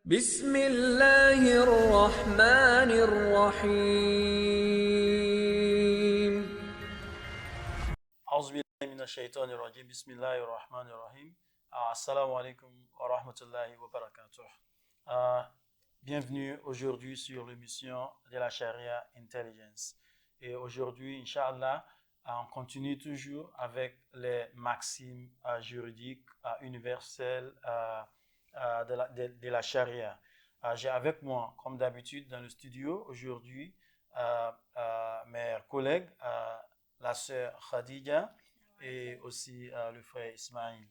بسم الله الرحمن الرحيم. أعوذ بالله من الشيطان الرجيم بسم الله الرحمن الرحيم. Assalamu alaikum wa rahmatullahi wa barakatuh. Euh, Bienvenue aujourd'hui sur l'émission de la Sharia Intelligence. Et aujourd'hui, Inch'Allah, on continue toujours avec les maximes juridiques universelles de la Sharia. J'ai avec moi, comme d'habitude, dans le studio aujourd'hui, mes collègues, la sœur Khadija et aussi le frère Ismail.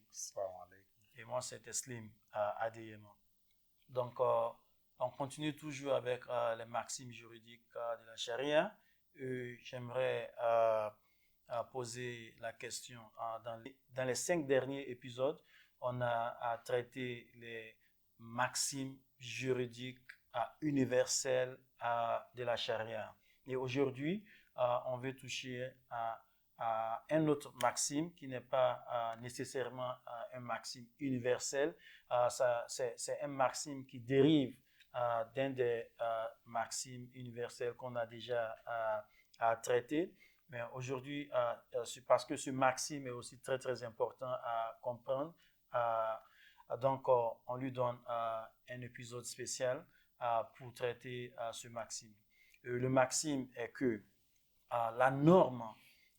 Et moi, c'est Teslim Adeyemo. Donc, on continue toujours avec les maximes juridiques de la charia. J'aimerais poser la question. Dans les 5 derniers épisodes, on a traité les maximes juridiques universelles de la charia. Et aujourd'hui, on veut toucher à un autre maxime qui n'est pas nécessairement un maxime universel. C'est un maxime qui dérive d'un des maximes universels qu'on a déjà traité. Mais aujourd'hui, c'est parce que ce maxime est aussi très, très important à comprendre. Donc, on lui donne un épisode spécial pour traiter ce maxime. Le maxime est que la norme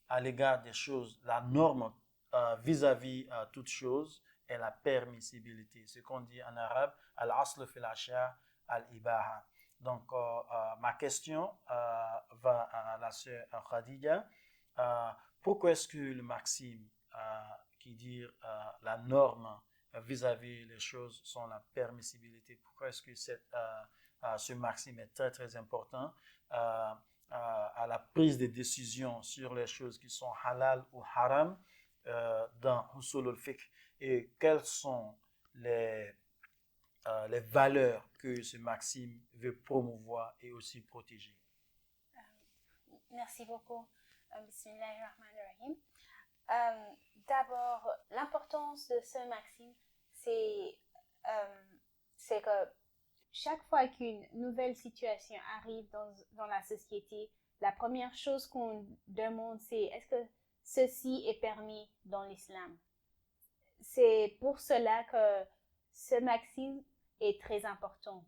à l'égard des choses, la norme vis-à-vis toute chose est la permissibilité. Ce qu'on dit en arabe, al-asl fil ashya al-ibaha. Donc, ma question va à la sœur Khadija. Pourquoi est-ce que le maxime qui dit la norme vis-à-vis les choses sont la permissibilité, pourquoi est-ce que ce maxime est très très important à la prise de décision sur les choses qui sont halal ou haram dans Usul al-Fiqh, et quelles sont les valeurs que ce maxime veut promouvoir et aussi protéger. Merci beaucoup. Bismillahirrahmanirrahim. D'abord, l'importance de ce maxime, c'est que chaque fois qu'une nouvelle situation arrive dans la société, la première chose qu'on demande, c'est est-ce que ceci est permis dans l'islam? C'est pour cela que ce maxime est très important.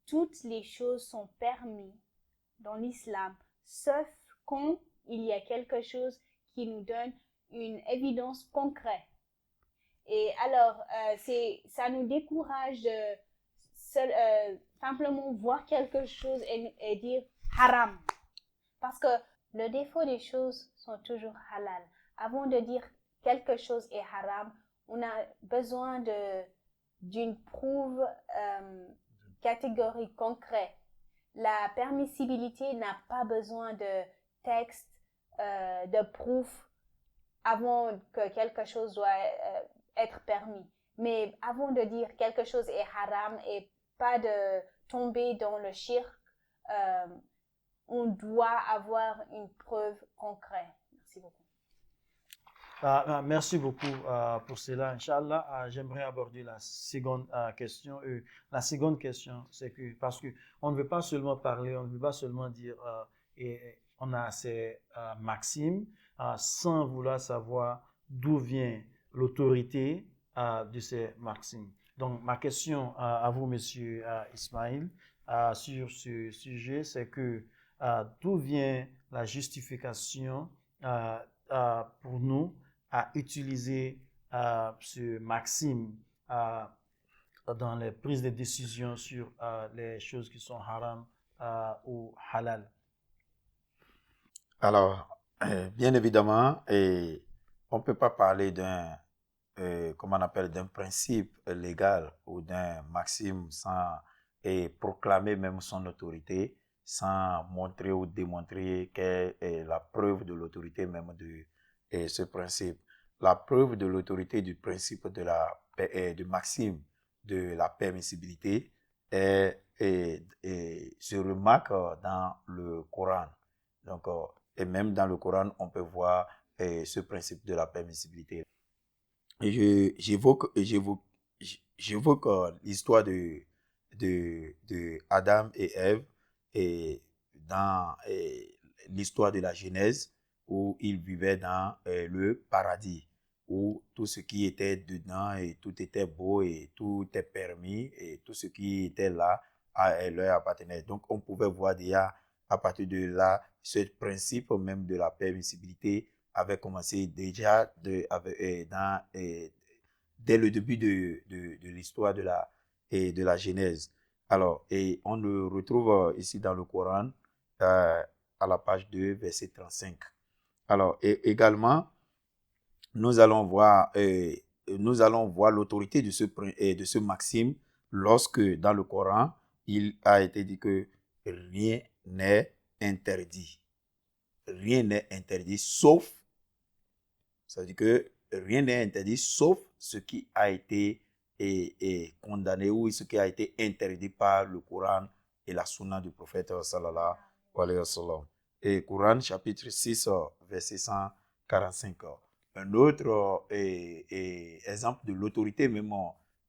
Toutes les choses sont permises dans l'islam, sauf quand il y a quelque chose qui nous donne une évidence concrète. Et alors, ça nous décourage de simplement voir quelque chose et dire haram. Parce que le défaut des choses sont toujours halal. Avant de dire quelque chose est haram, on a besoin d'une preuve catégorique concrète. La permissibilité n'a pas besoin de texte, de proof avant que quelque chose doit être permis. Mais avant de dire quelque chose est haram et pas de tomber dans le shirk, on doit avoir une preuve concrète. Merci beaucoup. Merci beaucoup pour cela. Inch'Allah, j'aimerais aborder la seconde question. La seconde question, c'est que parce que on ne veut pas seulement parler, on ne veut pas seulement dire et on a ces maximes sans vouloir savoir d'où vient l'autorité de ces maximes. Donc, ma question à vous, monsieur Ismail, sur ce sujet, c'est que d'où vient la justification pour nous à utiliser ce maxime dans les prises de décision sur les choses qui sont haram ou halal. Alors, bien évidemment, on ne peut pas parler comment on appelle, d'un principe légal ou d'un maxime sans proclamer même son autorité, sans montrer ou démontrer quelle est la preuve de l'autorité même de ce principe. La preuve de l'autorité du principe du maxime de la permissibilité se remarque dans le Coran. Donc, et même dans le Coran, on peut voir ce principe de la permissibilité. Et j'évoque l'histoire de de Adam et Ève et dans l'histoire de la Genèse où ils vivaient dans le paradis, où tout ce qui était dedans et tout était beau et tout était permis et tout ce qui était là leur appartenait. Donc on pouvait voir déjà à partir de là, ce principe même de la permissibilité avait commencé déjà dès le début de l'histoire de la Genèse. Alors, et on le retrouve ici dans le Coran, à la page 2, verset 35. Alors, et également, nous allons voir l'autorité de ce maxime lorsque dans le Coran, il a été dit que rien n'est interdit. Rien n'est interdit sauf, ça veut dire que rien n'est interdit sauf ce qui a été condamné ou ce qui a été interdit par le Coran et la Sunna du prophète sallallahu alayhi wa sallam. Et Coran chapitre 6 verset 145. Un autre exemple de l'autorité même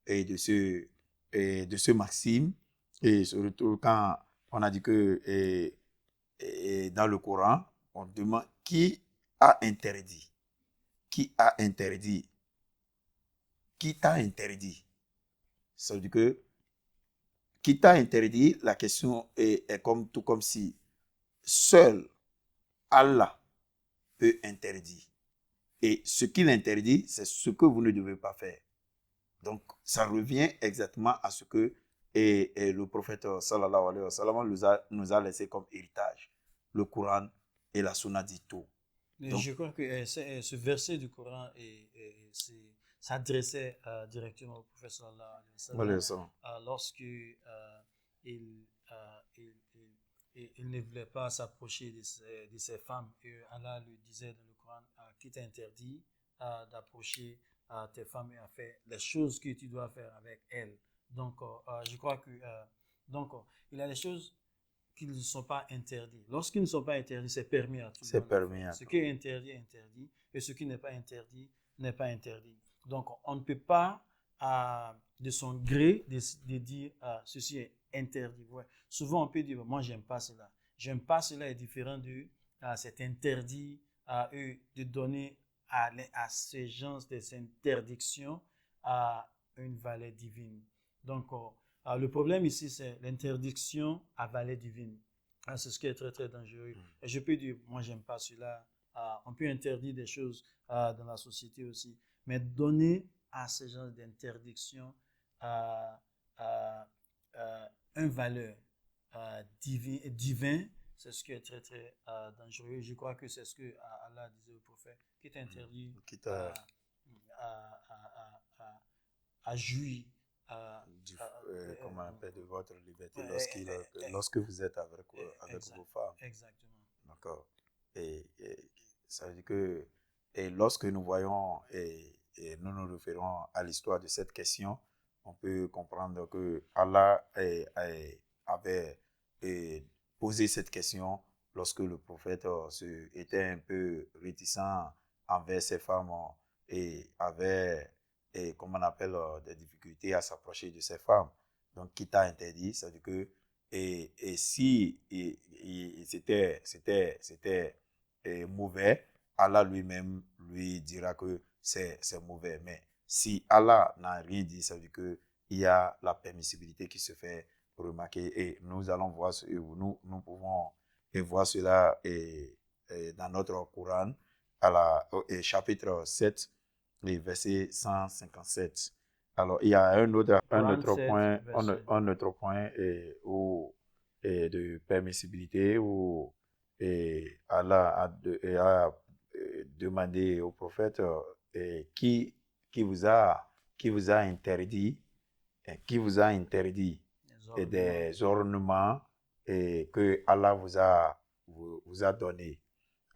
de ce maxime, et surtout quand on a dit que dans le Coran, on demande qui a interdit. Qui a interdit? Qui t'a interdit? Ça veut dire que qui t'a interdit, la question est tout comme si seul Allah peut interdire. Et ce qu'il interdit, c'est ce que vous ne devez pas faire. Donc, ça revient exactement à ce que le prophète sallallahu alayhi wa sallam nous a laissé comme héritage. Le Coran et la Sunna dit tout. Donc, je crois que ce verset du Coran s'adressait directement au prophète sallallahu alayhi wa sallam lorsque il ne voulait pas s'approcher de ses femmes. Et Allah lui disait dans le Coran qu'il t'interdit d'approcher tes femmes et à faire les choses que tu dois faire avec elles. Donc, je crois que il y a des choses qui ne sont pas interdits. Lorsqu'ils ne sont pas interdits, c'est permis à tout le monde. C'est permis. Ce qui est interdit est interdit et ce qui n'est pas interdit n'est pas interdit. Donc, on ne peut pas, de son gré, de dire ceci est interdit. Ouais. Souvent, on peut dire moi, j'aime pas cela. J'aime pas cela est différent de c'est interdit à eux de donner à ces gens des interdictions à une valeur divine. Donc, le problème ici, c'est l'interdiction à valeur divine. C'est ce qui est très, très dangereux. Et je peux dire, moi, j'aime pas cela. On peut interdire des choses dans la société aussi. Mais donner à ces gens d'interdiction une valeur divin, c'est ce qui est très, très dangereux. Je crois que c'est ce que Allah disait au prophète, qui t'interdit à jouir comment on appelle, de votre liberté lorsque vous êtes avec vos femmes. Exactement. D'accord. Et ça veut dire que lorsque nous voyons et nous nous référons à l'histoire de cette question, on peut comprendre que Allah avait posé cette question lorsque le prophète était un peu réticent envers ses femmes et avait comment on appelle, des difficultés à s'approcher de ces femmes. Donc, qui t'a interdit, c'est-à-dire que si c'était mauvais, Allah lui-même lui dira que c'est mauvais. Mais si Allah n'a rien dit, ça veut dire qu'il y a la permissibilité qui se fait remarquer. Et nous allons voir, nous pouvons voir cela dans notre Coran, chapitre 7, verset 157. Alors, il y a un autre point de permissibilité où Allah a demandé au prophète qui vous a interdit des ornements que Allah vous a donné.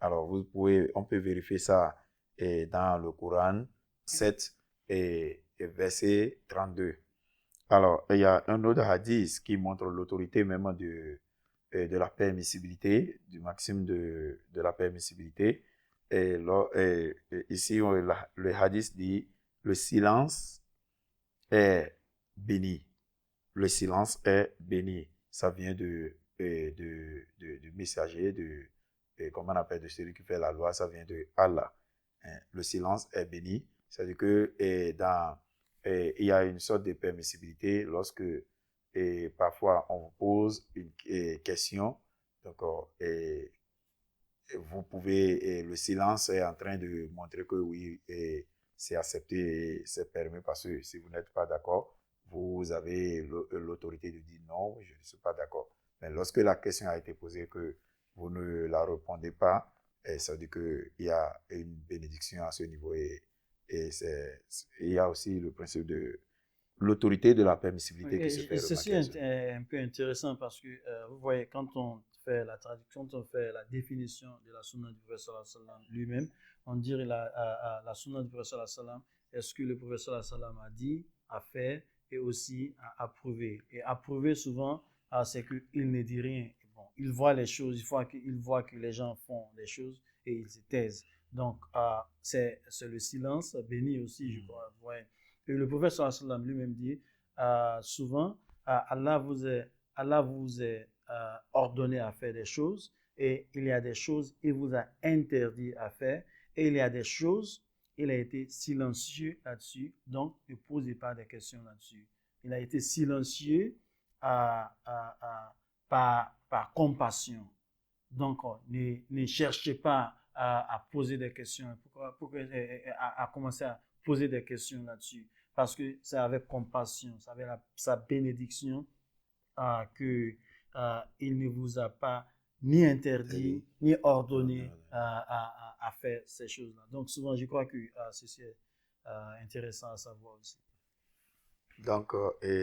Alors, on peut vérifier ça dans le Coran 7 et verset 32. Alors, il y a un autre hadith qui montre l'autorité même de la permissibilité, du maxime de la permissibilité. Ici, le hadith dit, le silence est béni. le silence est béni. Ça vient du messager, comment on appelle, de celui qui fait la loi, ça vient de Allah. Hein. Le silence est béni. C'est-à-dire que il y a une sorte de permissibilité lorsque parfois on vous pose une question. Donc, vous pouvez, le silence est en train de montrer que oui, c'est accepté et c'est permis parce que si vous n'êtes pas d'accord, vous avez l'autorité de dire non, je ne suis pas d'accord. Mais lorsque la question a été posée que vous ne la répondez pas, ça veut dire qu'il y a une bénédiction à ce niveau et il y a aussi le principe de l'autorité de la permissibilité qui se fait remarquer. Ceci est un peu intéressant parce que vous voyez, quand on fait la traduction, quand on fait la définition de la sunna du prophète sallallahu alayhi wa sallam lui-même, on dirait la sunna du prophète sallallahu alayhi wa sallam, est ce que le prophète sallallahu alayhi wa sallam a dit, a fait et aussi a approuvé. Et approuvé souvent, c'est qu'il ne dit rien. Bon, il voit les choses, il voit que les gens font les choses et il se taise. Donc, c'est le silence béni aussi, je crois. Vous voyez. Et le prophète sallallahu alayhi wa sallam lui-même dit souvent, Allah vous est ordonné à faire des choses et il y a des choses, il vous a interdit à faire et il y a des choses, il a été silencieux là-dessus, donc ne posez pas de questions là-dessus. Il a été silencieux par compassion. Donc, ne cherchez pas à poser des questions, à commencer à poser des questions là-dessus. Parce que c'est avec compassion, c'est avec sa bénédiction qu'il ne vous a pas ni interdit, ni ordonné à faire ces choses-là. Donc souvent, je crois que ceci est intéressant à savoir aussi. Donc,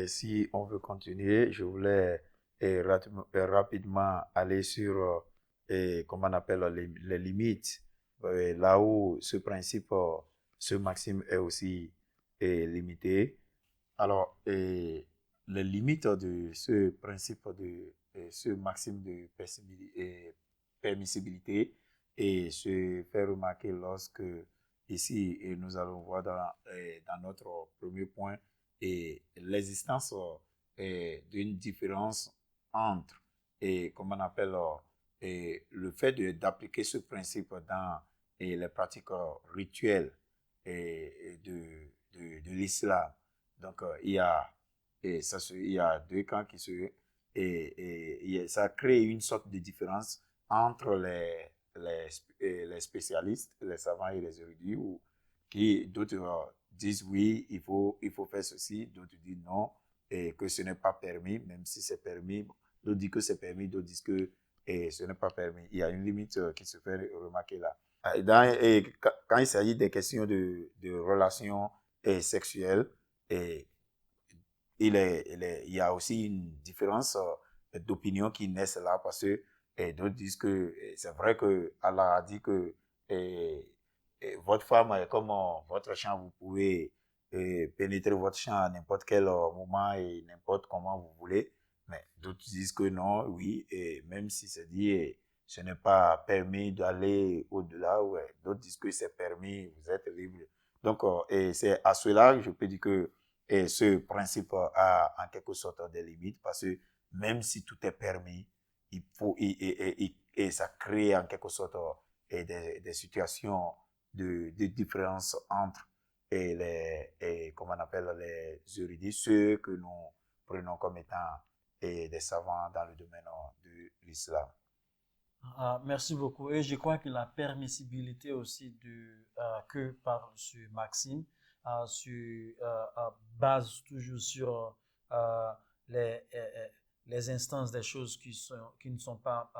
si on veut continuer, je voulais rapidement aller sur, comment on appelle, les limites, là où ce principe, ce maxime est aussi limité. Alors, les limites de ce principe, de ce maxime de permissibilité, et se fait remarquer lorsque, ici, nous allons voir dans notre premier point, et l'existence d'une différence entre, comment on appelle, le fait d'appliquer ce principe dans les pratiques rituelles de l'islam. Donc, il y a deux camps qui se... Et ça crée une sorte de différence entre les spécialistes, les savants et les érudits, d'autres disent oui, il faut faire ceci, d'autres disent non, et que ce n'est pas permis, même si c'est permis. D'autres disent que c'est permis, d'autres disent que ce n'est pas permis. Il y a une limite qui se fait remarquer là. Quand il s'agit des questions de relations sexuelles, il y a aussi une différence d'opinion qui naît là parce que d'autres disent que c'est vrai que Allah a dit que votre femme est comme votre champ, vous pouvez pénétrer votre champ à n'importe quel moment et n'importe comment vous voulez, mais d'autres disent que non, oui, et même si c'est dit, ce n'est pas permis d'aller au-delà, ouais. D'autres disent que c'est permis, vous êtes libre. Donc, c'est à cela que je peux dire que ce principe a en quelque sorte des limites parce que même si tout est permis, il faut, et ça crée en quelque sorte des situations de différence entre comment on appelle les érudits, ceux que nous prenons comme étant des savants dans le domaine de l'islam. Merci beaucoup. Et je crois que la permissibilité aussi que parle ce Maxime base toujours sur les instances des choses qui ne sont pas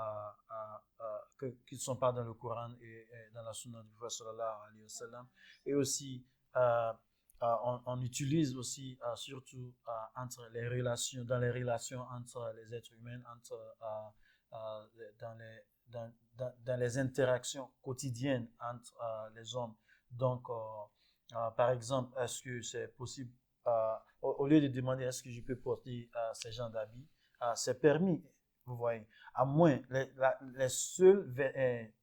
qui ne sont pas dans le Coran et dans la Sunna du prophète sallallahu alayhi wa sallam. Et aussi on utilise aussi surtout entre les relations, dans les relations entre les êtres humains, dans les interactions quotidiennes entre les hommes. Donc, par exemple, est-ce que c'est possible, au lieu de demander est-ce que je peux porter ces genres d'habits, c'est permis, vous voyez. À moins, les seuls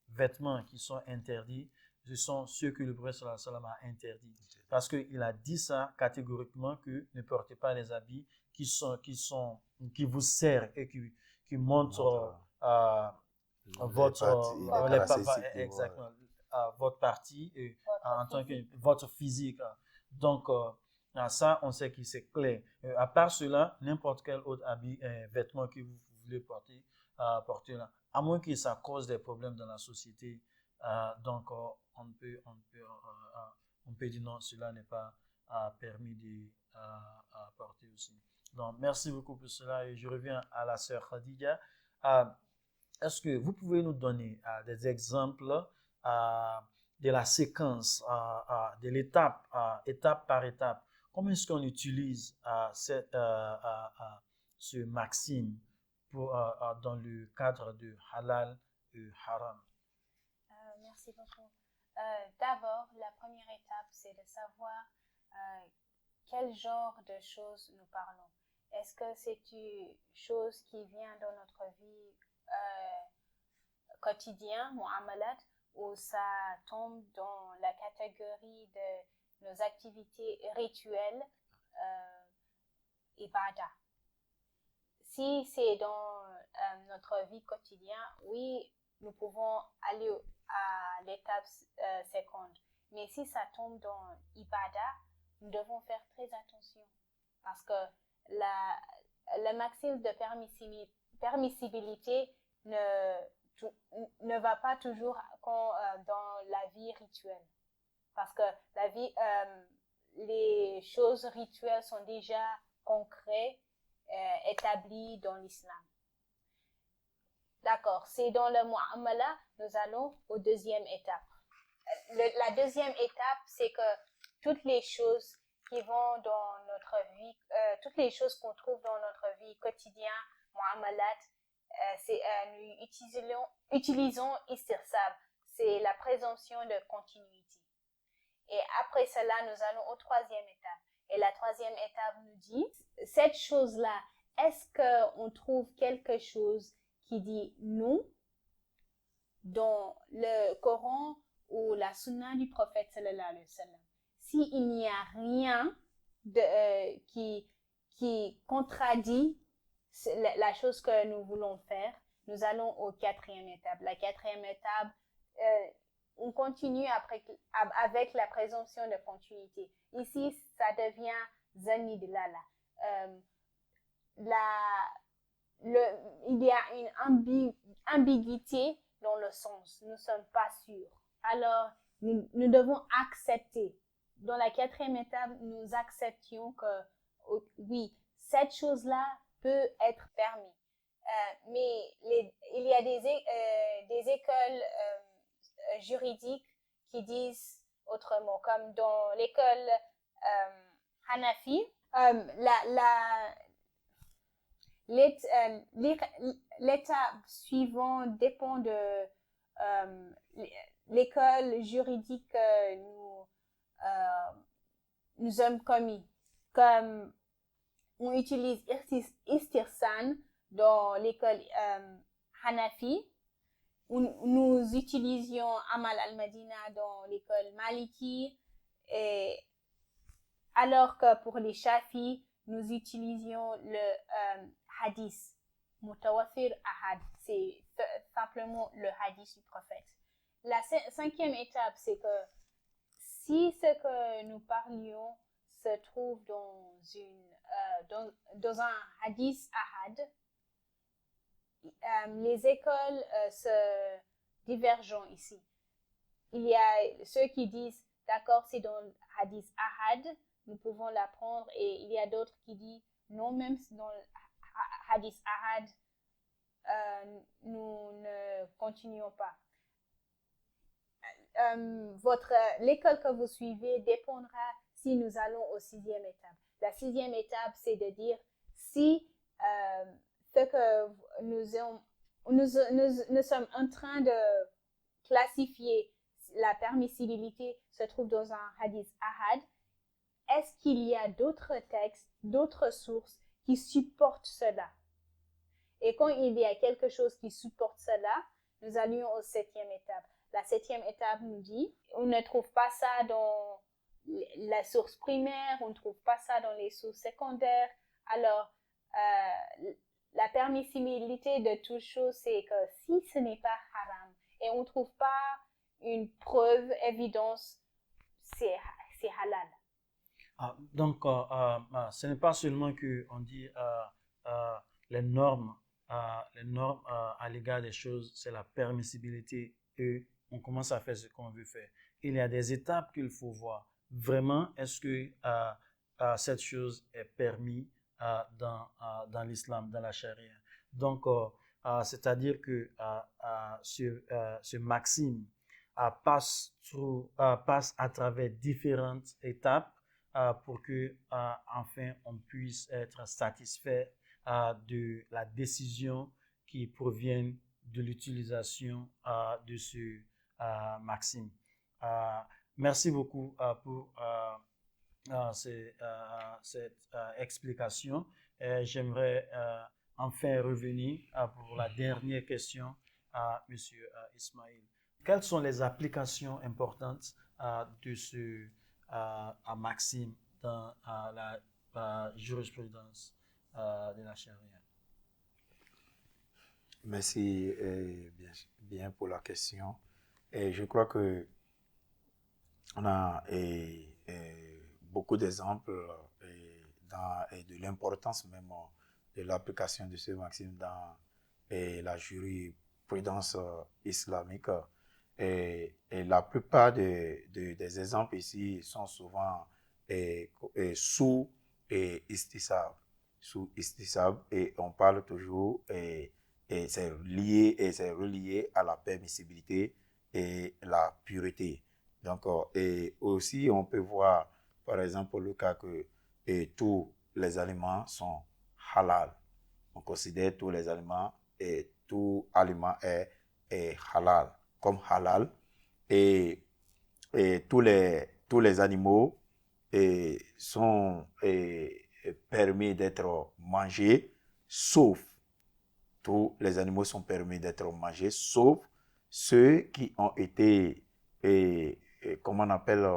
vêtements qui sont interdits, ce sont ceux que le prophète sallallahu alayhi wa sallam a interdits. Parce qu'il a dit ça catégoriquement que ne portez pas les habits qui vous sert et qui montrent votre exactement votre partie et en tant que votre physique. Donc ça on sait que c'est clair. À part cela, n'importe quel autre vêtement que vous voulez porter là, à moins que ça cause des problèmes dans la société, donc on peut dire non, cela n'est pas permis de porter aussi. Donc merci beaucoup pour cela et je reviens à la sœur Khadija. Est-ce que vous pouvez nous donner des exemples de la séquence, de l'étape, étape par étape? Comment est-ce qu'on utilise ce maxime dans le cadre de halal et haram? Merci beaucoup. D'abord, la première étape, c'est de savoir quel genre de choses nous parlons. Est-ce que c'est une chose qui vient dans notre vie quotidienne, mu'amalat, ou ça tombe dans la catégorie de nos activités rituelles, ibadah? Si c'est dans notre vie quotidienne, oui, nous pouvons aller à l'étape seconde. Mais si ça tombe dans ibadah, nous devons faire très attention parce que la maxime de permissibilité ne va pas toujours dans la vie rituelle. Parce que les choses rituelles sont déjà concrètes, établies dans l'islam. D'accord, c'est dans le mu'amala, nous allons aux deuxième étape. La deuxième étape, c'est que toutes les choses qui vont dans notre vie, toutes les choses qu'on trouve dans notre vie quotidienne, mu'amalat, nous utilisons istirsab, c'est la présomption de continuité. Et après cela, nous allons aux troisième étape. Et la troisième étape nous dit, cette chose-là, est-ce qu'on trouve quelque chose qui dit non dans le Coran ou la sunna du prophète sallallahu alayhi wa sallam? S'il n'y a rien qui contredit la chose que nous voulons faire, nous allons aux quatrième étape. La quatrième étape, on continue avec la présomption de continuité. Ici, ça devient zanni de lala. Il y a une ambiguïté dans le sens. Nous ne sommes pas sûrs. Alors, nous devons accepter. Dans la quatrième étape, nous acceptions que oui, cette chose-là peut être permise. Mais il y a des écoles juridiques qui disent autrement, comme dans l'école Hanafi, l'étape suivante dépend de l'école juridique que nous sommes commis. Comme on utilise istirsan dans l'école Hanafi, nous utilisions Amal al-Madina dans l'école Maliki, et alors que pour les Shafi, nous utilisions le hadith, mutawafir ahad, c'est simplement le hadith du prophète. La cinquième étape, c'est que si ce que nous parlions se trouve dans un hadith ahad, les écoles se divergent ici. Il y a ceux qui disent, d'accord, c'est dans le hadith ahad, nous pouvons l'apprendre, et il y a d'autres qui disent, non, même dans le hadith ahad, nous ne continuons pas. L'école que vous suivez dépendra si nous allons aux sixième étape. La sixième étape, c'est de dire si ce que nous sommes en train de classifier, la permissibilité se trouve dans un hadith ahad, est-ce qu'il y a d'autres textes, d'autres sources qui supportent cela? Et quand il y a quelque chose qui supporte cela, nous allions aux septième étape. La septième étape nous dit, on ne trouve pas ça dans la source primaire, on ne trouve pas ça dans les sources secondaires, Alors, la permissibilité de toute chose, c'est que si ce n'est pas haram et on ne trouve pas une preuve, évidence, c'est halal. Donc, ce n'est pas seulement qu'on dit les normes à l'égard des choses, c'est la permissibilité et on commence à faire ce qu'on veut faire. Il y a des étapes qu'il faut voir. Vraiment, est-ce que cette chose est permise dans l'islam, dans la charia? Donc, c'est-à-dire que ce maxime passe à travers différentes étapes pour que enfin on puisse être satisfait de la décision qui provient de l'utilisation de ce maxime. Merci beaucoup pour cette explication. J'aimerais enfin revenir pour la dernière question à M. Ismail. Quelles sont les applications importantes de ce maxime dans la jurisprudence de la charia? Merci bien pour la question. Et je crois que on a beaucoup d'exemples et de l'importance même de l'application de ce maxime dans la jurisprudence islamique. Et la plupart des exemples ici sont souvent sous istisab. Sous istisab, et on parle toujours, et c'est lié et c'est relié à la permissibilité et la pureté. Donc, et aussi, on peut voir, par exemple, le cas que tous les aliments sont halal. On considère tous les aliments et tout aliment est halal, comme halal. Et tous les animaux sont permis d'être mangés, sauf tous les animaux sont permis d'être mangés, sauf ceux qui ont été, comment on appelle,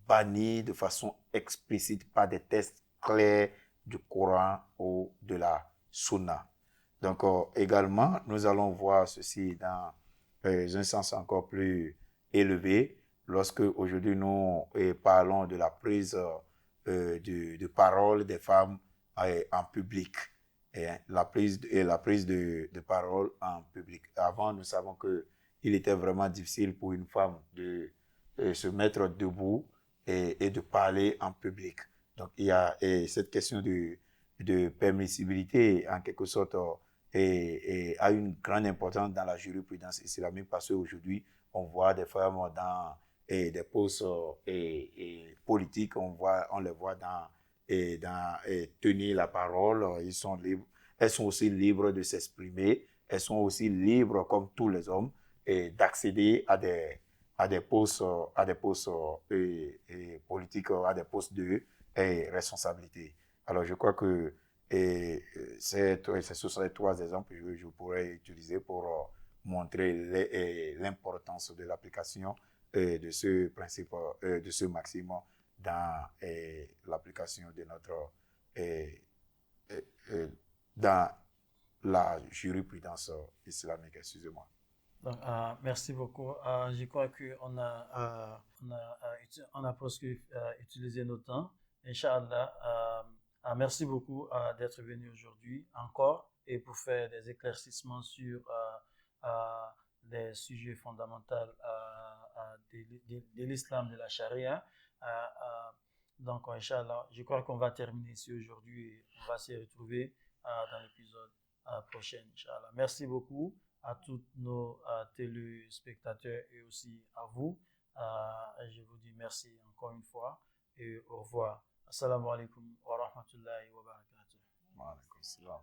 bannis de façon explicite par des textes clairs du Coran ou de la Sunna. Donc, également, nous allons voir ceci dans un sens encore plus élevé, lorsque aujourd'hui nous parlons de la prise de parole des femmes en public. Et la prise de parole en public. Avant, nous savons qu'il était vraiment difficile pour une femme de se mettre debout et de parler en public. Donc, il y a cette question de permissibilité, en quelque sorte, a une grande importance dans la jurisprudence islamique, parce qu'aujourd'hui, on voit des femmes dans des postes politiques, on les voit dans tenir la parole. Ils sont libres. Elles sont aussi libres de s'exprimer. Elles sont aussi libres, comme tous les hommes, d'accéder à des postes politiques, à des postes de responsabilité. Alors, je crois que ce sont les trois exemples que je pourrais utiliser pour montrer l'importance de l'application de ce principe, de ce maxime dans l'application de notre dans la jurisprudence islamique. Excusez-moi. Donc, merci beaucoup. Je crois qu'on on a presque utilisé nos temps. Inch'Allah, merci beaucoup d'être venu aujourd'hui encore et pour faire des éclaircissements sur des sujets fondamentaux de l'islam, de la charia. Donc, Inch'Allah, je crois qu'on va terminer ici aujourd'hui et on va se retrouver dans l'épisode prochain, Inch'Allah. Merci beaucoup à tous nos téléspectateurs et aussi à vous. Je vous dis merci encore une fois et au revoir. Assalamu alaikum wa rahmatullahi wa barakatuh. Wa alaikum salam.